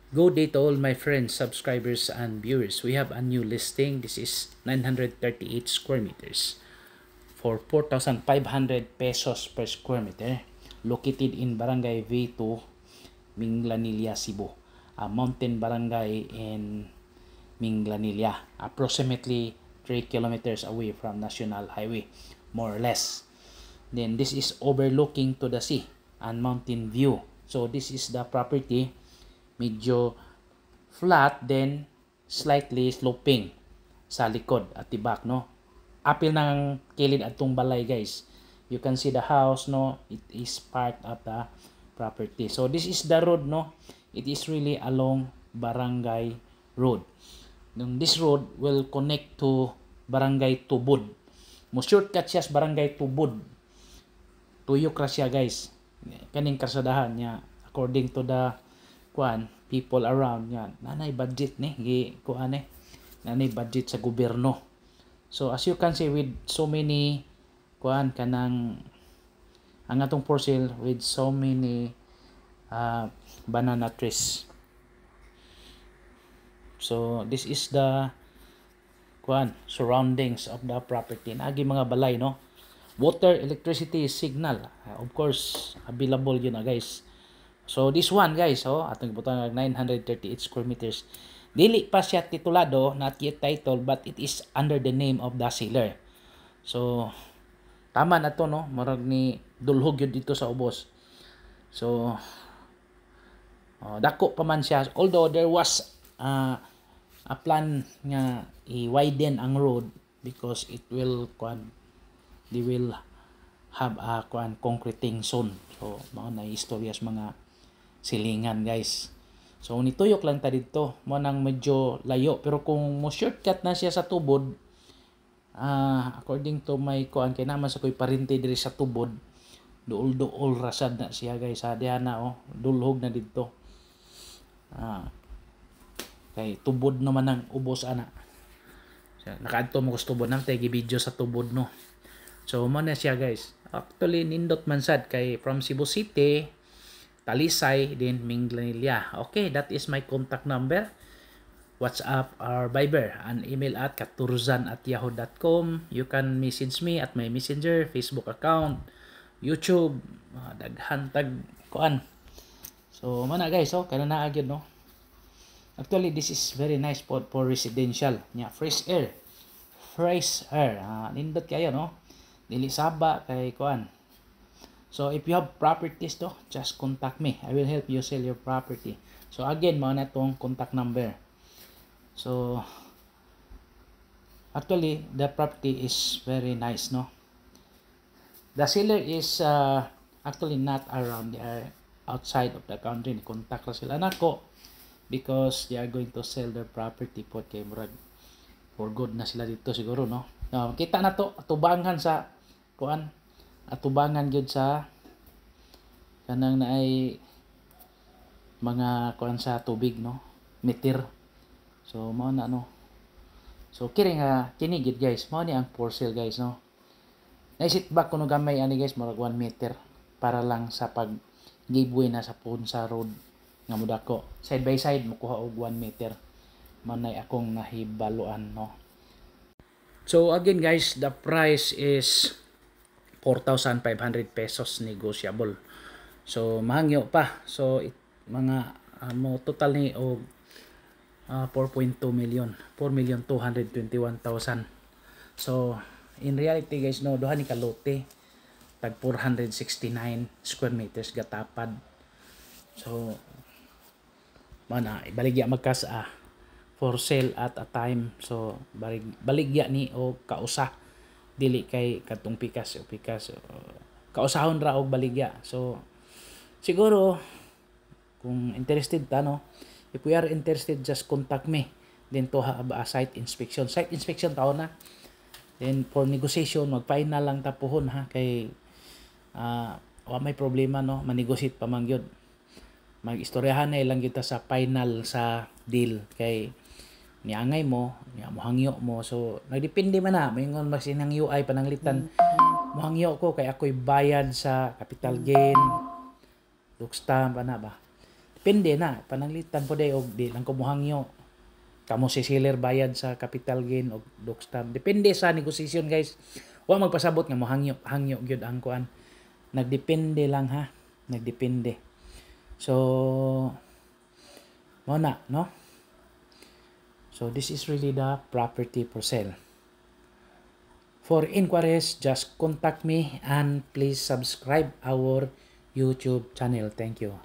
Good day to all my friends, subscribers, and viewers. We have a new listing. This is 938 square meters for 4,500 pesos per square meter. Located in Barangay V2, Minglanilla, Cebu. A mountain barangay in Minglanilla. Approximately 3 kilometers away from National Highway, more or less. Then this is overlooking to the sea and mountain view. So this is the property. Medyo flat, then slightly sloping sa likod at tibak, no? Apil ng kilid atong balay, guys. You can see the house, no? It is part of the property. So this is the road, no? It is really along Barangay Road. This road will connect to Barangay Tubod. Mo shortcut siya sa Barangay Tubod. Tuyok ra siya, guys. Kaning kasadahan niya according to the people around yan, nanay budget ni nanay budget sa gobyerno. So as you can see, with so many kanang ang atong for sale with so many banana trees. So this is the surroundings of the property. Naagi mga balay, no? Water, electricity, signal, of course available yun na, guys. So this one, guys, atong gibutan 938 square meters. Dili pa siya titulado, not yet title, but it is under the name of the seller. So tama na to, no? Murag ni dulhog yun dito sa ubos. So dako pa man siya, although there was a plan nga i-widen ang road because it will they will have a concreting zone. So mao na istoryas mga silingan, guys. So nituyok lang ta dito, mo nang medyo layo, pero kung mo shortcut na siya sa tubod, according to my kay naman sa koy parente diri sa tubod, duol rasad na siya, guys. Diha na dulhog na dito. Kay tubod naman ang ubos ana. So, nakaadto mo ko tubod nang tay gi-video sa tubod, no. So mo na siya, guys. Actually nindot man sad kay from Cebu City, Talisay, then Minglanilla. Okay, that is my contact number. WhatsApp or Viber, and email at katurzan@yahoo.com. You can message me at my messenger, Facebook account, YouTube, daghan tag kuan. So mana, guys, kana na agad, no. Actually this is very nice for residential. Yeah, fresh air. Fresh air. Nindot kayo, no. Dili saba kay kuan. So if you have properties to, just contact me. I will help you sell your property. So again, mao na tong contact number. So actually the property is very nice, no. The seller is actually not around, they are outside of the country. Ni contact ra sila nako because they are going to sell their property po kay murag for good na sila dito siguro, no. Kita na to atubangan sa atubangan gyud sa kanang naay mga sa tubig, no, meter. So mao na, no. So kini kini gid, guys, mao ni ang for sale, guys, no. Naisit back kuno gamay ani, guys, murag 1 meter para lang sa pag giveaway na sa Punsa Road nga mudako. Side by side mokuha og 1 meter. Manay akong nahibaluan, no. So again, guys, the price is 4,500 pesos, negotiable. So mahangyo pa. So mga mo total ni og 4.2 million, 4,221,000. So in reality, guys, no, duha ni kalote tag 469 square meters gatapad. So mana ibaligya magkas for sale at a time. So baligya ni o kausa, dili kay katong pikas kausahon ra og baligya. So siguro kung interested ta, no, if we are interested, just contact me, then to have a site inspection taon na, then for negotiation mag-final lang ta puhon, ha, kay wa may problema, no, manegotiate pa man gyud, mag-istoryahan na ilang kita sa final sa deal, kay niangay mo, mohangyo mo. So nagdepende man na, mayingon masinang UI pananglitan, mohangyo ko kay ako'y bayad sa capital gain, Lux stamp, ana ba. Depende na, pananglitan po day og di lang ko mohangyo. Kamo si seller bayad sa capital gain o dogstab. Depende sa negosasyon guys. Wa magpasabot nga hangyo gyud ang kuan. Nagdepende lang ha. Nagdepende. So mo na, no? So this is really the property for sale. For inquiries, just contact me and please subscribe our YouTube channel. Thank you.